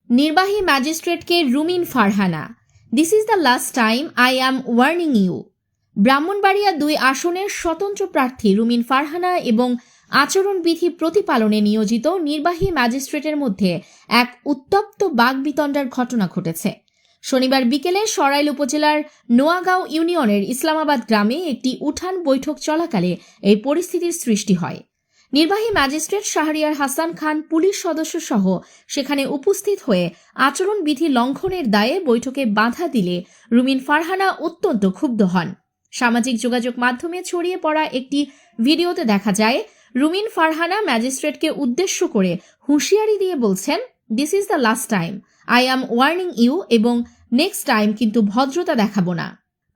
নির্বাহী ম্যাজিস্ট্রেটকে Rumin Farhana, this is the last time I am warning you. Brahmanbaria ২ আসনের স্বতন্ত্র প্রার্থী রুমিন ফারহানা এবং আচরণবিধি প্রতিপালনে নিয়োজিত নির্বাহী ম্যাজিস্ট্রেটের মধ্যে এক উত্তপ্ত বাগবিতণ্ডার ঘটনা ঘটেছে। শনিবার বিকেলে সরাইল উপজেলার নোয়াগাঁও ইউনিয়নের ইসলামাবাদ গ্রামে একটি উঠান বৈঠক চলাকালে এই পরিস্থিতির সৃষ্টি হয়। নির্বাহী ম্যাজিস্ট্রেট শাহরিয়ার হাসান খান পুলিশ সদস্য সহ সেখানে উপস্থিত হয়ে আচরণবিধি লঙ্ঘনের দায়ে বৈঠকে বাধা দিলে রুমিন ফারহানা অত্যন্ত ক্ষুব্ধ হন। সামাজিক যোগাযোগ মাধ্যমে ছড়িয়ে পড়া একটি ভিডিওতে দেখা যায় রুমিন ফারহানা ম্যাজিস্ট্রেটকে উদ্দেশ্য করে হুঁশিয়ারি দিয়ে বলছেন, this is the last time I am warning you এবং নেক্সট টাইম কিন্তু ভদ্রতা দেখাবো না।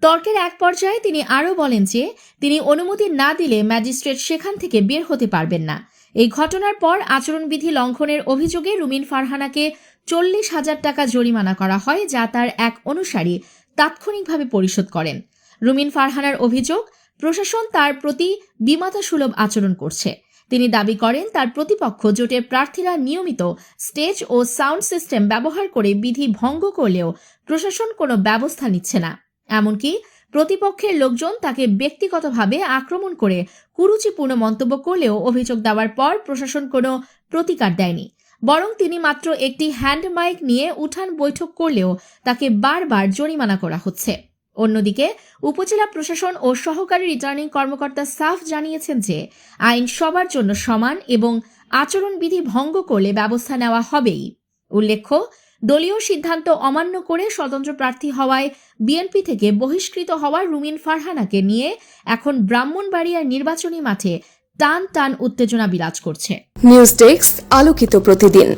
তর্কের এক পর্যায়ে তিনি আরও বলেন যে তিনি অনুমতি না দিলে ম্যাজিস্ট্রেট সেখান থেকে বের হতে পারবেন না। এই ঘটনার পর আচরণবিধি লঙ্ঘনের অভিযোগে রুমিন ফারহানাকে 40,000 টাকা জরিমানা করা হয়, যা তার এক অনুসারী তাৎক্ষণিকভাবে পরিশোধ করেন। রুমিন ফারহানার অভিযোগ, প্রশাসন তার প্রতি বিমাতাসুলভ আচরণ করছে। তিনি দাবি করেন তার প্রতিপক্ষ জোটের প্রার্থীরা নিয়মিত স্টেজ ও সাউন্ড সিস্টেম ব্যবহার করে বিধি ভঙ্গ করলেও প্রশাসন কোনো ব্যবস্থা নিচ্ছে না। এমনকি প্রতিপক্ষের লোকজন তাকে ব্যক্তিগতভাবে আক্রমণ করে কুরুচিপূর্ণ মন্তব্য করলেও অভিযোগ দেওয়ার পর প্রশাসন কোনো প্রতিকার দেয়নি, বরং তিনি মাত্র একটি হ্যান্ড মাইক নিয়ে উঠান বৈঠক করলেও তাকে বারবার জরিমানা করা হচ্ছে। অন্যদিকে উপজেলা প্রশাসন ও সহকারী রিটার্নিং কর্মকর্তা সাফ জানিয়েছেন যে আইন সবার জন্য সমান এবং আচরণবিধি ভঙ্গ করলে ব্যবস্থা নেওয়া হবেই। উল্লেখ্য, দলীয় সিদ্ধান্ত অমান্য করে স্বতন্ত্র প্রার্থী হওয়ায় বিএনপি থেকে বহিষ্কৃত হওয়া রুমিন ফারহানাকে নিয়ে এখন ব্রাহ্মণবাড়িয়ার নির্বাচনী মাঠে টান টান উত্তেজনা বিরাজ করছে। নিউজ ডেস্ক, আলোকিত প্রতিদিন।